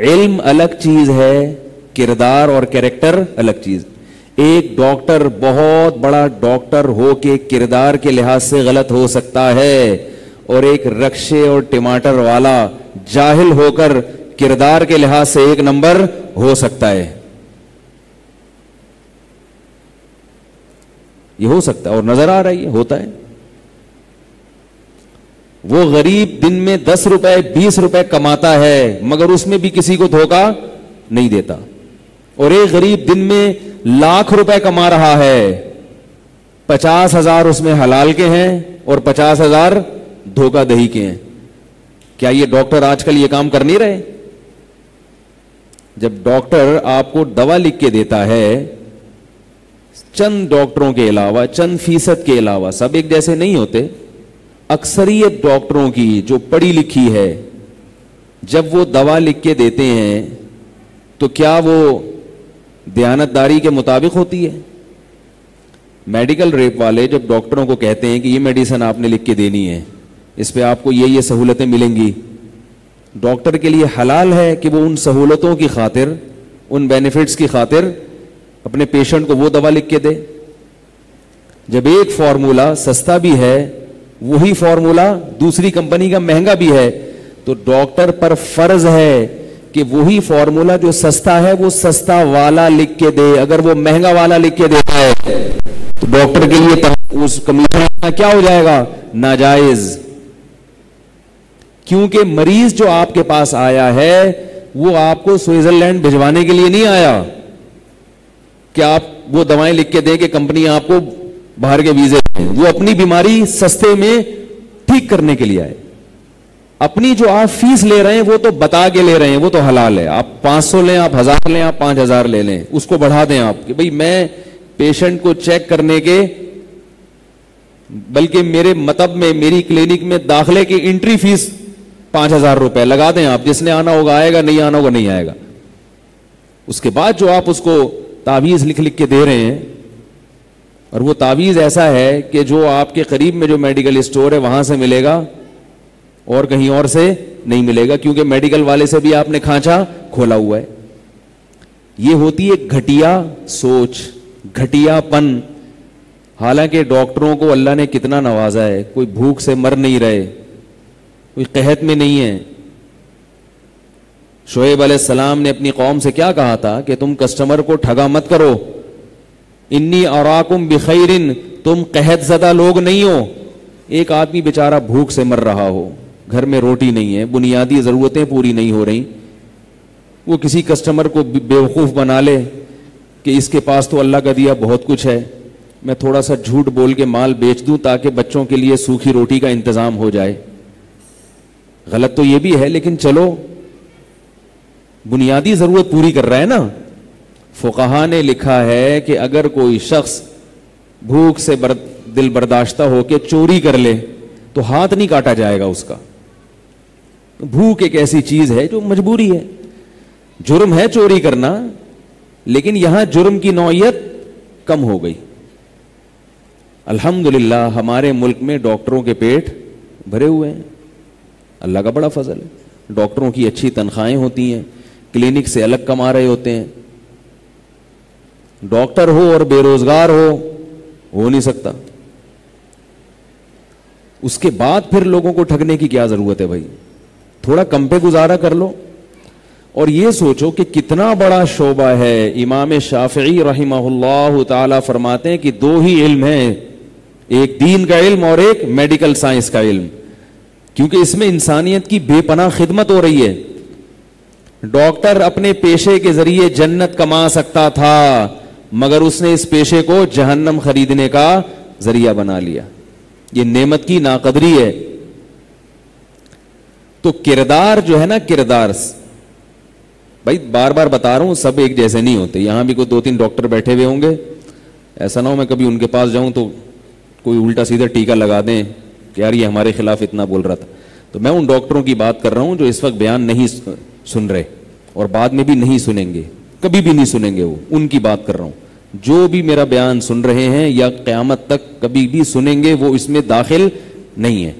علم الگ چیز ہے, کردار اور کیریکٹر الگ چیز. ایک ڈاکٹر بہت بڑا ڈاکٹر ہو کے کردار کے لحاظ سے غلط ہو سکتا ہے, اور ایک رکشے اور ٹماٹر والا جاہل ہو کر کردار کے لحاظ سے ایک نمبر ہو سکتا ہے. یہ ہو سکتا ہے اور نظر آ رہا ہے, یہ ہوتا ہے. وہ غریب دن میں 10 روپے 20 روپے کماتا ہے مگر اس میں بھی کسی کو دھوکہ نہیں دیتا, اور ایک غریب دن میں لاکھ روپے کما رہا ہے, 50,000 اس میں حلال کے ہیں اور 50,000 دھوکہ دہی کے ہیں. کیا یہ ڈاکٹر آج کل یہ کام کر نہیں رہے؟ جب ڈاکٹر آپ کو دوا لکھ کے دیتا ہے, چند ڈاکٹروں کے علاوہ, چند فیصد کے علاوہ, سب ایک جیسے نہیں ہوتے, اکثریت ڈاکٹروں کی جو پڑھی لکھی ہے, جب وہ دوا لکھ کے دیتے ہیں تو کیا وہ دیانتداری کے مطابق ہوتی ہے؟ میڈیکل ریپ والے جب ڈاکٹروں کو کہتے ہیں کہ یہ میڈیسن آپ نے لکھ کے دینی ہے, اس پہ آپ کو یہ سہولتیں ملیں گی, ڈاکٹر کے لیے حلال ہے کہ وہ ان سہولتوں کی خاطر, ان بینیفٹس کی خاطر اپنے پیشنٹ کو وہ دوا لکھ کے دے. جب ایک فارمولا سستا بھی ہے, وہی فارمولا دوسری کمپنی کا مہنگا بھی ہے, تو ڈاکٹر پر فرض ہے کہ وہی فارمولا جو سستا ہے وہ سستا والا لکھ کے دے. اگر وہ مہنگا والا لکھ کے دیتا ہے تو ڈاکٹر کے لیے اس کمیشن کیا ہو جائے گا؟ ناجائز. کیونکہ مریض جو آپ کے پاس آیا ہے وہ آپ کو سوئٹزرلینڈ بھجوانے کے لیے نہیں آیا کہ آپ وہ دوائیں لکھ کے دیں کہ کمپنی آپ کو باہر کے ویزے دیں. وہ اپنی بیماری سستے میں ٹھیک کرنے کے لیے آئے. اپنی جو آپ فیس لے رہے ہیں وہ تو بتا کے لے رہے ہیں, وہ تو حلال ہے. آپ 500 لیں, آپ 1000 لیں, آپ 5000 لے لیں, اس کو بڑھا دیں آپ کہ بھئی میں پیشنٹ کو چیک کرنے کے, بلکہ میرے مطب میں, میری کلینک میں داخلے کی انٹری فیس 5000 روپے لگا دیں آپ, جس نے آنا ہوگا آئے گا, نہیں آنا ہوگا نہیں آئے گا. اس کے بعد جو آپ اس کو تعویذ لکھ کے دے رہے ہیں, اور وہ تعویذ ایسا ہے کہ جو آپ کے قریب میں جو میڈیکل اسٹور ہے وہاں سے ملے گا اور کہیں اور سے نہیں ملے گا, کیونکہ میڈیکل والے سے بھی آپ نے کھانچا کھولا ہوا ہے. یہ ہوتی ہے گھٹیا سوچ, گھٹیا پن. حالانکہ ڈاکٹروں کو اللہ نے کتنا نوازا ہے, کوئی بھوک سے مر نہیں رہے, کوئی قحط میں نہیں ہے. شعیب علیہ السلام نے اپنی قوم سے کیا کہا تھا کہ تم کسٹمر کو ٹھگا مت کرو, انی اراکم بخیرن, تم قحط زدہ لوگ نہیں ہو. ایک آدمی بیچارہ بھوک سے مر رہا ہو, گھر میں روٹی نہیں ہے, بنیادی ضرورتیں پوری نہیں ہو رہی, وہ کسی کسٹمر کو بیوقوف بنا لے کہ اس کے پاس تو اللہ کا دیا بہت کچھ ہے, میں تھوڑا سا جھوٹ بول کے مال بیچ دوں تاکہ بچوں کے لیے سوکھی روٹی کا انتظام ہو جائے. غلط تو یہ بھی ہے, لیکن چلو بنیادی ضرورت پوری کر رہا ہے نا. فقہا نے لکھا ہے کہ اگر کوئی شخص بھوک سے دل برداشتہ ہو کے چوری کر لے تو ہاتھ نہیں کاٹا جائے گا اس کا. بھوک ایک ایسی چیز ہے جو مجبوری ہے. جرم ہے چوری کرنا, لیکن یہاں جرم کی نوعیت کم ہو گئی. الحمدللہ ہمارے ملک میں ڈاکٹروں کے پیٹ بھرے ہوئے ہیں, اللہ کا بڑا فضل ہے. ڈاکٹروں کی اچھی تنخواہیں ہوتی ہیں, کلینک سے الگ کما رہے ہوتے ہیں. ڈاکٹر ہو اور بے روزگار ہو نہیں سکتا. اس کے بعد پھر لوگوں کو ٹھگنے کی کیا ضرورت ہے بھائی؟ تھوڑا کم پہ گزارا کر لو. اور یہ سوچو کہ کتنا بڑا شعبہ ہے. امام شافعی رحمہ اللہ تعالی فرماتے ہیں کہ 2 ہی علم ہیں, ایک دین کا علم اور ایک میڈیکل سائنس کا علم, کیونکہ اس میں انسانیت کی بے پناہ خدمت ہو رہی ہے. ڈاکٹر اپنے پیشے کے ذریعے جنت کما سکتا تھا, مگر اس نے اس پیشے کو جہنم خریدنے کا ذریعہ بنا لیا. یہ نعمت کی ناقدری ہے. تو کردار جو ہے نا, کردار بھائی بار بار بتا رہا ہوں, سب ایک جیسے نہیں ہوتے. یہاں بھی کوئی 2-3 ڈاکٹر بیٹھے ہوئے ہوں گے, ایسا نہ ہو میں کبھی ان کے پاس جاؤں تو کوئی الٹا سیدھا ٹیکا لگا دیں کہ یار یہ ہمارے خلاف اتنا بول رہا تھا. تو میں ان ڈاکٹروں کی بات کر رہا ہوں جو اس وقت بیان نہیں سن رہے اور بعد میں بھی نہیں سنیں گے, کبھی بھی نہیں سنیں گے. وہ ان کی بات کر رہا ہوں جو بھی میرا بیان سن رہے ہیں یا قیامت تک کبھی بھی سنیں گے, وہ اس میں داخل نہیں ہے.